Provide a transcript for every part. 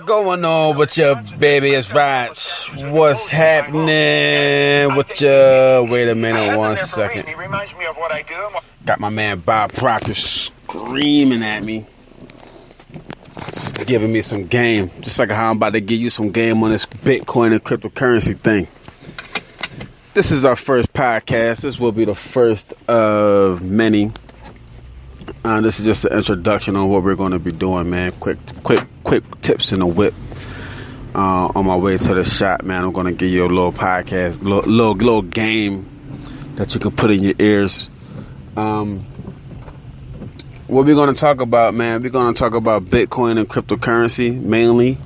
going on with your baby? It's Raj. What's happening with your... Wait a minute, 1 second. He reminds me of what I do. Got my man Bob Proctor screaming at me. Just giving me some game. Just like how I'm about to give you some game on this Bitcoin and cryptocurrency thing. This is our first podcast. This will be the first of many. This is just an introduction on what we're going to be doing, man. Quick tips in the whip. On my way to the shop, man, I'm going to give you a little podcast, little game that you can put in your ears. What we're going to talk about, man, we're going to talk about Bitcoin and cryptocurrency mainly.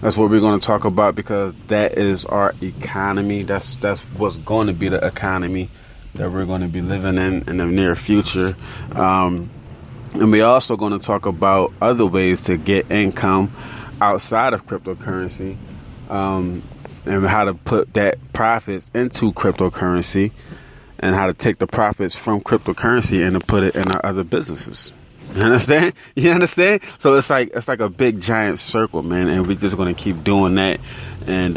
That's what we're going to talk about because that is our economy. That's what's going to be the economy that we're going to be living in the near future. And we're also going to talk about other ways to get income outside of cryptocurrency, and how to put that profits into cryptocurrency, and how to take the profits from cryptocurrency and to put it in our other businesses. You understand? So it's like a big giant circle, man, and we're just going to keep doing that, and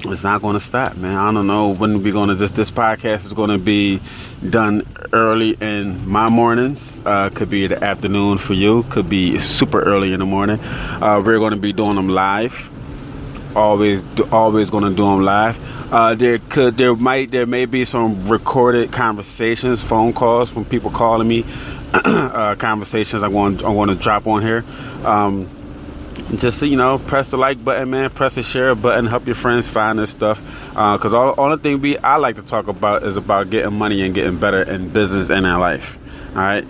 it's not going to stop, man. I don't know when we're going to. This podcast is going to be done early in my mornings. Could be the afternoon for you. Could be super early in the morning. We're going to be doing them live. Always going to do them live. There may be some recorded conversations, phone calls from people calling me. Conversations I want to drop on here. Just so press the like button, man. Press the share button. Help your friends find this stuff. Because only thing I like to talk about is about getting money and getting better in business and in life. All right.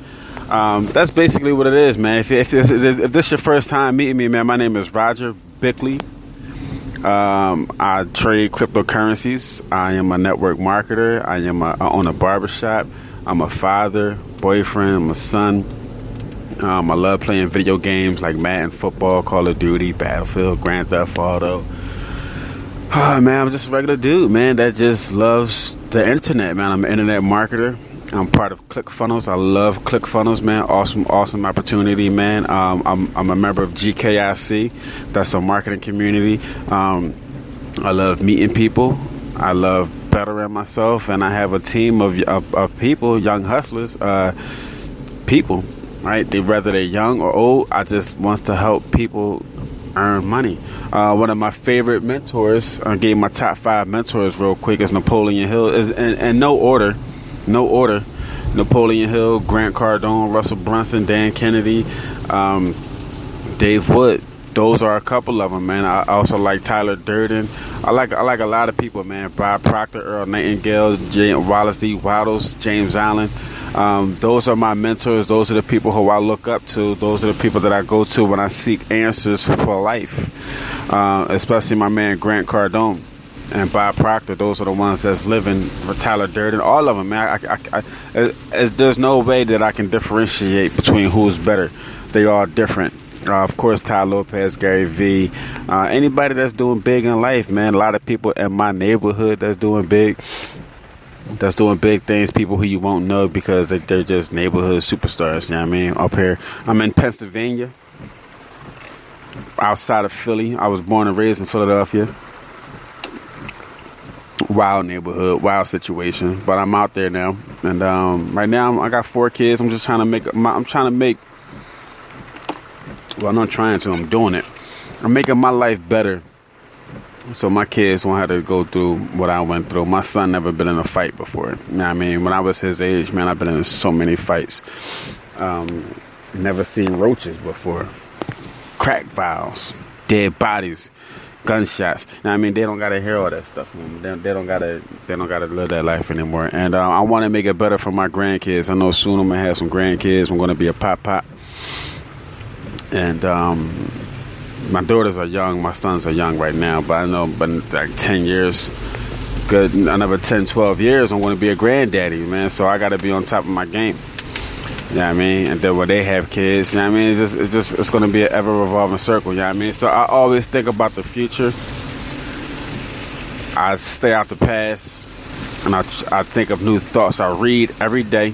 That's basically what it is, man. If this is your first time meeting me, man, my name is Roger Bickley. I trade cryptocurrencies. I am a network marketer. I own a barber shop. I'm a father, boyfriend. I'm a son. I love playing video games like Madden football, Call of Duty, Battlefield, Grand Theft Auto. Man, I'm just a regular dude, man, that just loves the internet, man. I'm an internet marketer. I'm part of ClickFunnels. I love ClickFunnels, man. Awesome opportunity, man. I'm a member of GKIC. That's a marketing community. I love meeting people. I love bettering myself, and I have a team of people, young hustlers, people. Right? Whether they're young or old, I just want to help people earn money. One of my favorite mentors, I gave my top 5 mentors real quick, is Napoleon Hill. And no order. Napoleon Hill, Grant Cardone, Russell Brunson, Dan Kennedy, Dave Wood. Those are a couple of them, man. I also like Tyler Durden. I like a lot of people, man. Bob Proctor, Earl Nightingale, Wallace D. Waddles, James Allen. Those are my mentors. Those are the people who I look up to. Those are the people that I go to when I seek answers for life. Especially my man Grant Cardone and Bob Proctor. Those are the ones that's living. Tyler Durden, all of them, man. There's no way that I can differentiate between who's better. They all different. Of course, Ty Lopez, Gary Vee, anybody that's doing big in life, man. A lot of people in my neighborhood that's doing big things, people who you won't know because they're just neighborhood superstars, you know what I mean? Up here, I'm in Pennsylvania, outside of Philly. I was born and raised in Philadelphia. Wild neighborhood, wild situation, but I'm out there now. And right now, I got 4 kids. I'm just trying to I'm doing it. I'm making my life better so my kids won't have to go through what I went through. My son never been in a fight before. You know what I mean? When I was his age, man, I've been in so many fights. Never seen roaches before. Crack vials, dead bodies, gunshots. You know what I mean? They don't gotta hear all that stuff. They don't gotta live that life anymore. And I want to make it better for my grandkids. I know soon I'm gonna have some grandkids. I'm gonna be a pop. And my daughters are young, my sons are young right now, but I know but like 10 years, good, another 10, 12 years, I'm going to be a granddaddy, man, so I got to be on top of my game, you know what I mean, and then when they have kids, you know what I mean, it's going to be an ever-revolving circle, you know what I mean, so I always think about the future, I stay out the past, and I think of new thoughts. I read every day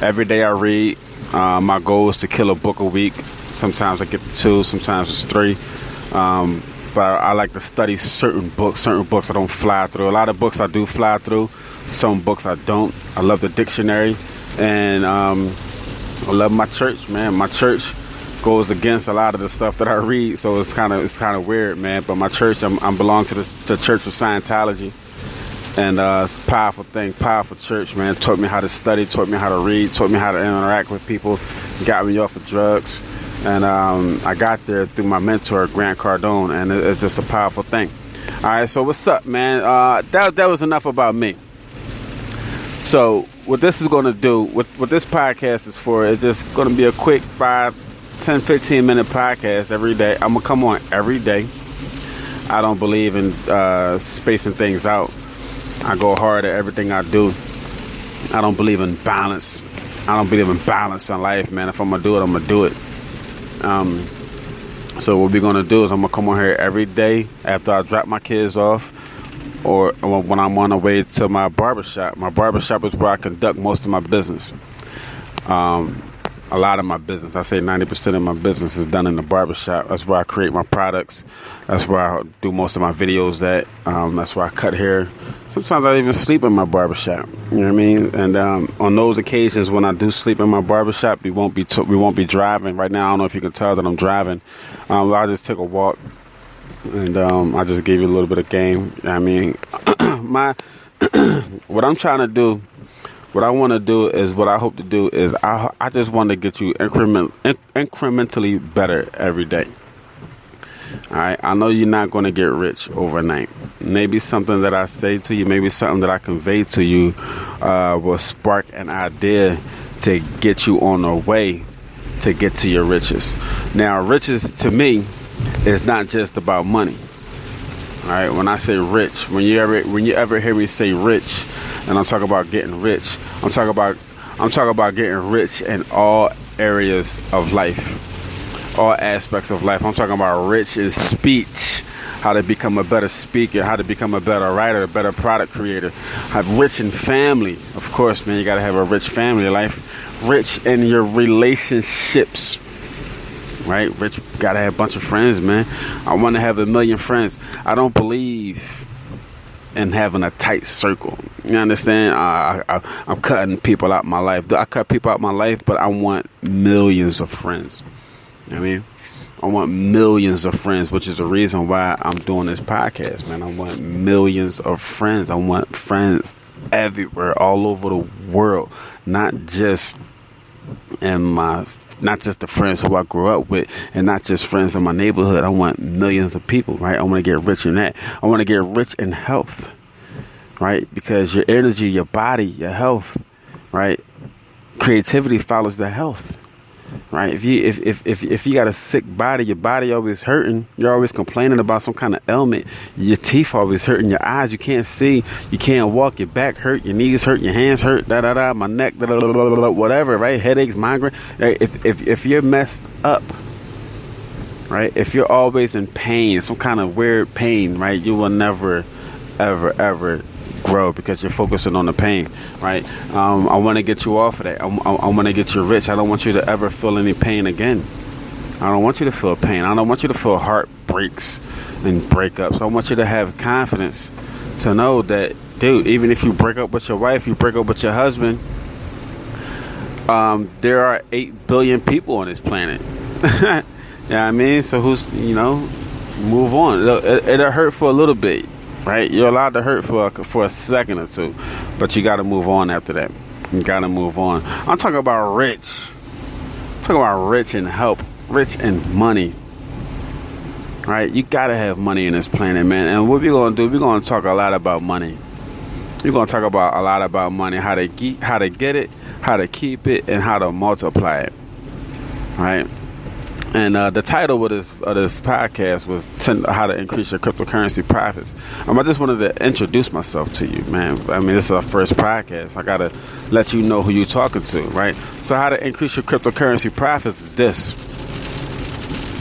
I read. My goal is to kill a book a week. Sometimes I get to 2, sometimes it's 3. But I like to study certain books. Certain books I don't fly through. A lot of books I do fly through. Some books I don't. I love the dictionary, and I love my church, man. My church goes against a lot of the stuff that I read, so it's kind of weird, man. But my church, I belong to the Church of Scientology, and it's a powerful thing, powerful church, man. Taught me how to study, taught me how to read, taught me how to interact with people, got me off of drugs. And I got there through my mentor, Grant Cardone, and it's just a powerful thing. All right, so what's up, man? That was enough about me. So what this is going to do, what this podcast is for, is just going to be a quick 5, 10, 15-minute podcast every day. I'm going to come on every day. I don't believe in spacing things out. I go hard at everything I do. I don't believe in balance. I don't believe in balance in life, man. If I'm going to do it, I'm going to do it. So what we're gonna do is I'm gonna come on here every day after I drop my kids off, or when I'm on the way to my barber shop. My barber shop is where I conduct most of my business. A lot of my business, I say 90% of my business, is done in the barber shop. That's where I create my products. That's where I do most of my videos at. That's where I cut hair. Sometimes I even sleep in my barber shop. You know what I mean? And on those occasions when I do sleep in my barber shop, we won't be driving. Right now, I don't know if you can tell that I'm driving. I'll just take a walk, and I just give you a little bit of game. I mean, what I'm trying to do. What I want to do is, what I hope to do is, I just want to get you incrementally better every day. All right. I know you're not going to get rich overnight. Maybe something that I say to you, maybe something that I convey to you will spark an idea to get you on the way to get to your riches. Now, riches to me is not just about money. All right. When I say rich, when you ever hear me say rich, and I'm talking about getting rich, I'm talking about getting rich in all areas of life, all aspects of life. I'm talking about rich in speech, how to become a better speaker, how to become a better writer, a better product creator. Have rich in family, of course, man. You got to have a rich family life. Rich in your relationships. Right? Rich, gotta have a bunch of friends, man. I want to have 1 million friends. I don't believe in having a tight circle. You understand? I'm cutting people out my life. I cut people out my life, but I want millions of friends. You know what I mean? I want millions of friends, which is the reason why I'm doing this podcast, man. I want millions of friends. I want friends everywhere, all over the world, not just the friends who I grew up with, and not just friends in my neighborhood. I want millions of people, right? I want to get rich in that. I want to get rich in health, right? Because your energy, your body, your health, right? Creativity follows the health, right? If you got a sick body, your body always hurting, you're always complaining about some kind of ailment, your teeth always hurting, your eyes, you can't see, you can't walk, your back hurt, your knees hurt, your hands hurt, my neck, whatever, right? Headaches, migraine. If you're messed up, right? If you're always in pain, some kind of weird pain, right? You will never, ever grow, because you're focusing on the pain, right? I want to get you off of that. I want to get you rich. I don't want you to ever feel any pain again. I don't want you to feel pain. I don't want you to feel heartbreaks and breakups. I want you to have confidence to know that, dude, even if you break up with your wife, you break up with your husband, there are 8 billion people on this planet. Yeah, you know what I mean? So move on. It'll hurt for a little bit. Right, you're allowed to hurt for a second or two, but you got to move on after that. You got to move on. I'm talking about rich. I'm talking about rich in help, rich in money. Right, you got to have money in this planet, man. And what we're gonna do? We're gonna talk a lot about money. We're gonna talk about a lot about money, how to get it, how to keep it, and how to multiply it. Right. And the title of this podcast was How to Increase Your Cryptocurrency Profits. I just wanted to introduce myself to you, man. I mean, this is our first podcast. I got to let you know who you're talking to, right? So how to increase your cryptocurrency profits is this.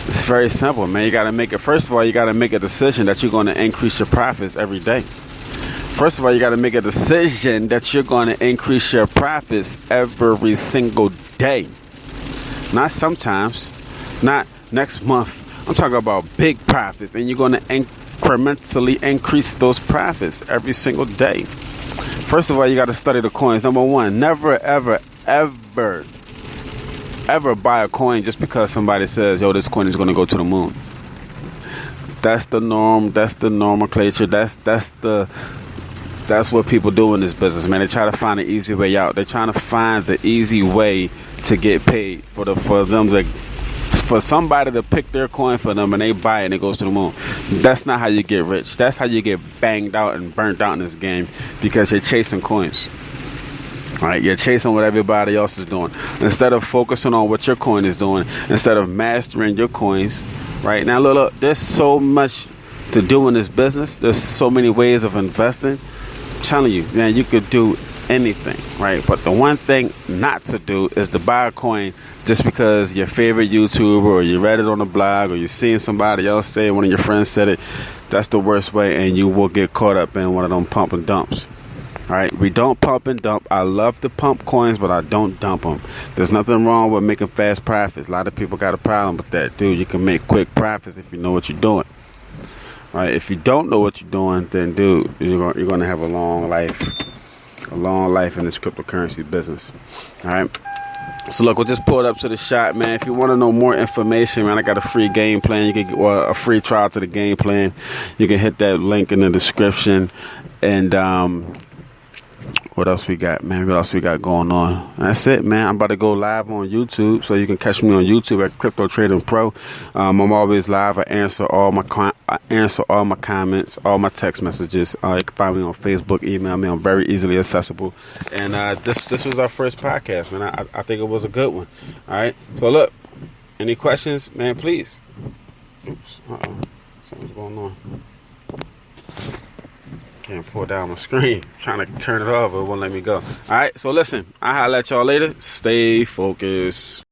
It's very simple, man. You got to make it. First of all, you got to make a decision that you're going to increase your profits every day. First of all, you got to make a decision that you're going to increase your profits every single day. Not sometimes, not next month. I'm talking about big profits, and you're going to incrementally increase those profits every single day. First of all, you got to study the coins. Number one, never, ever, ever, ever buy a coin just because somebody says, yo, this coin is going to go to the moon. That's the norm. That's the nomenclature. That's what people do in this business, man. They try to find an easy way out. They're trying to find the easy way to get paid for somebody to pick their coin for them, and they buy it and it goes to the moon. That's not how you get rich. That's how you get banged out and burnt out in this game, because you're chasing coins. All right, you're chasing what everybody else is doing instead of focusing on what your coin is doing. Instead of mastering your coins. Right now, look, there's so much to do in this business. There's so many ways of investing. I'm telling you, man, you could do anything, right? But the one thing not to do is to buy a coin just because your favorite YouTuber, or you read it on a blog, or you're seeing somebody else say it, one of your friends said it. That's the worst way, and you will get caught up in one of them pump and dumps. All right, we don't pump and dump. I love to pump coins, but I don't dump them. There's nothing wrong with making fast profits. A lot of people got a problem with that. Dude, you can make quick profits if you know what you're doing. All right, if you don't know what you're doing, then, dude, you're going to have a long life in this cryptocurrency business. All right. So look, we'll just pull it up to the shop, man. If you want to know more information, man, I got a free game plan. You can get a free trial to the game plan. You can hit that link in the description. And what else we got, man? What else we got going on? That's it, man. I'm about to go live on YouTube, so you can catch me on YouTube at Crypto Trading Pro. I'm always live. I answer all my comments, all my text messages. You can find me on Facebook, email me. I'm very easily accessible. And this was our first podcast, man. I think it was a good one. All right. So look, any questions, man? Please. Oops. Something's going on. Can't pull down my screen. Trying to turn it off, but it won't let me go. All right, so listen, I'll holler at y'all later. Stay focused.